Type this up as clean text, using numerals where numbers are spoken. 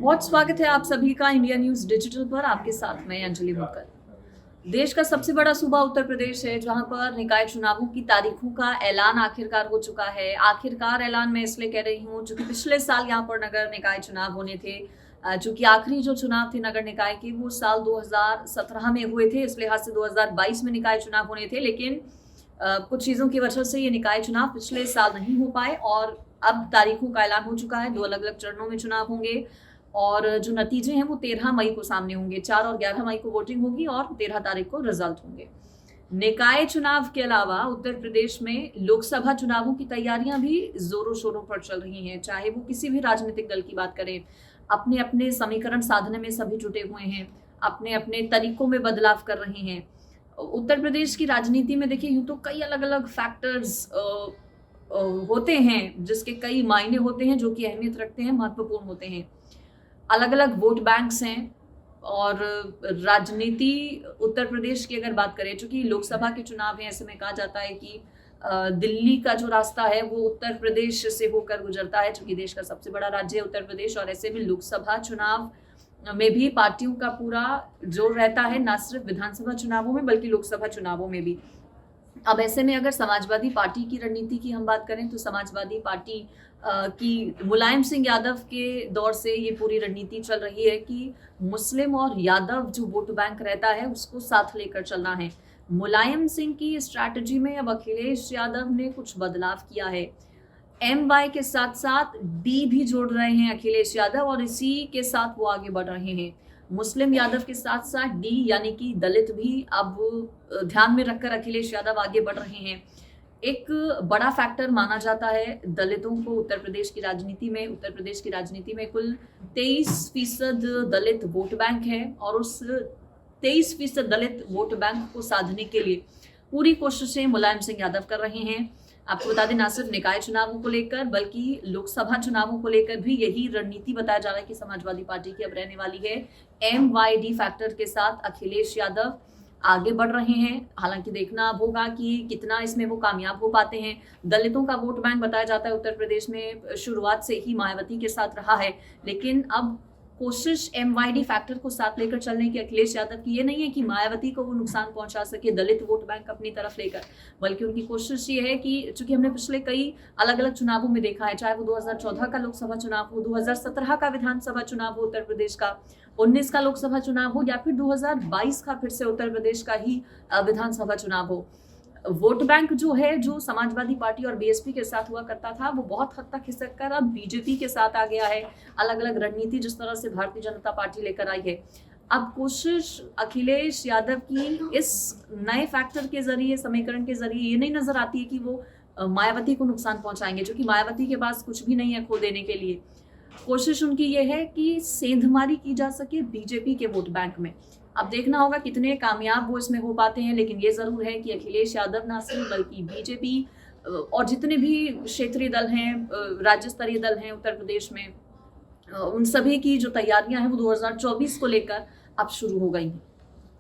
बहुत स्वागत है आप सभी का इंडिया न्यूज डिजिटल पर। आपके साथ मैं अंजलि मुक्कर। देश का सबसे बड़ा सूबा उत्तर प्रदेश है, जहां पर निकाय चुनावों की तारीखों का ऐलान आखिरकार हो चुका है। आखिरकार ऐलान मैं इसलिए कह रही हूं क्योंकि पिछले साल यहां पर नगर निकाय चुनाव होने थे। चूंकि आखिरी जो चुनाव थे नगर निकाय के वो साल 2017 में हुए थे, इस लिहाज से 2022 में निकाय चुनाव होने थे, लेकिन कुछ चीजों की वजह से ये निकाय चुनाव पिछले साल नहीं हो पाए और अब तारीखों का ऐलान हो चुका है। 2 अलग अलग चरणों में चुनाव होंगे और जो नतीजे हैं वो 13 मई को सामने होंगे। 4 और 11 मई को वोटिंग होगी और 13 तारीख को रिजल्ट होंगे। निकाय चुनाव के अलावा उत्तर प्रदेश में लोकसभा चुनावों की तैयारियां भी जोरों शोरों पर चल रही हैं। चाहे वो किसी भी राजनीतिक दल की बात करें, अपने अपने समीकरण साधने में सभी जुटे हुए हैं, अपने अपने तरीकों में बदलाव कर रहे हैं। उत्तर प्रदेश की राजनीति में देखिए, यूं तो कई अलग अलग फैक्टर्स होते हैं जिसके कई मायने होते हैं, जो कि अहमियत रखते हैं, महत्वपूर्ण होते हैं। अलग अलग वोट बैंक्स हैं और राजनीति उत्तर प्रदेश की अगर बात करें, चूंकि लोकसभा के चुनाव हैं, ऐसे में कहा जाता है कि दिल्ली का जो रास्ता है वो उत्तर प्रदेश से होकर गुजरता है, चूंकि देश का सबसे बड़ा राज्य है उत्तर प्रदेश। और ऐसे में लोकसभा चुनाव में भी पार्टियों का पूरा जोर रहता है, ना सिर्फ विधानसभा चुनावों में बल्कि लोकसभा चुनावों में भी। अब ऐसे में अगर समाजवादी पार्टी की रणनीति की हम बात करें तो समाजवादी पार्टी की मुलायम सिंह यादव के दौर से ये पूरी रणनीति चल रही है कि मुस्लिम और यादव जो वोट बैंक रहता है उसको साथ लेकर चलना है। मुलायम सिंह की स्ट्रैटेजी में अब अखिलेश यादव ने कुछ बदलाव किया है। MY के साथ साथ D भी जोड़ रहे हैं अखिलेश यादव और इसी के साथ वो आगे बढ़ रहे हैं। मुस्लिम यादव के साथ साथ D यानी कि दलित भी अब ध्यान में रखकर अखिलेश यादव आगे बढ़ रहे हैं। एक बड़ा फैक्टर माना जाता है दलितों को उत्तर प्रदेश की राजनीति में। उत्तर प्रदेश की राजनीति में कुल 23% दलित वोट बैंक है और उस 23% दलित वोट बैंक को साधने के लिए पूरी कोशिशें मुलायम सिंह यादव कर रहे हैं। आपको बता दें, ना सिर्फ निकाय चुनावों को लेकर बल्कि लोकसभा चुनावों को लेकर भी यही रणनीति बताया जा रहा है कि समाजवादी पार्टी की अब रहने वाली है। MYD फैक्टर के साथ अखिलेश यादव आगे बढ़ रहे हैं। हालांकि देखना अब होगा कि कितना इसमें वो कामयाब हो पाते हैं। दलितों का वोट बैंक बताया जाता है उत्तर प्रदेश में शुरुआत से ही मायावती के साथ रहा है, लेकिन अब कोशिश MYD फैक्टर को साथ लेकर चलने की अखिलेश यादव की ये नहीं है कि मायावती को वो नुकसान पहुंचा सके दलित वोट बैंक अपनी तरफ लेकर, बल्कि उनकी कोशिश ये है कि चूंकि हमने पिछले कई अलग अलग चुनावों में देखा है, चाहे वो 2014 का लोकसभा चुनाव हो, 2017 का विधानसभा चुनाव हो उत्तर प्रदेश का, 19 का लोकसभा चुनाव हो या फिर 2022 का फिर से उत्तर प्रदेश का ही विधानसभा चुनाव हो, वोट बैंक जो है, जो समाजवादी पार्टी और BSP के साथ हुआ करता था, वो बहुत हद तक खिसक कर अब BJP के साथ आ गया है। अलग अलग रणनीति जिस तरह से भारतीय जनता पार्टी लेकर आई है, अब कोशिश अखिलेश यादव की इस नए फैक्टर के जरिए, समीकरण के जरिए ये नहीं नजर आती है कि वो मायावती को नुकसान पहुंचाएंगे, जो कि मायावती के पास कुछ भी नहीं है खो देने के लिए। कोशिश उनकी ये है कि सेंधमारी की जा सके BJP के वोट बैंक में। अब देखना होगा कितने कामयाब वो इसमें हो पाते हैं, लेकिन ये जरूर है कि अखिलेश यादव ना सिर्फ बल्कि BJP और जितने भी क्षेत्रीय दल हैं, राज्य स्तरीय दल हैं उत्तर प्रदेश में, उन सभी की जो तैयारियां हैं वो 2024 को लेकर अब शुरू हो गई हैं।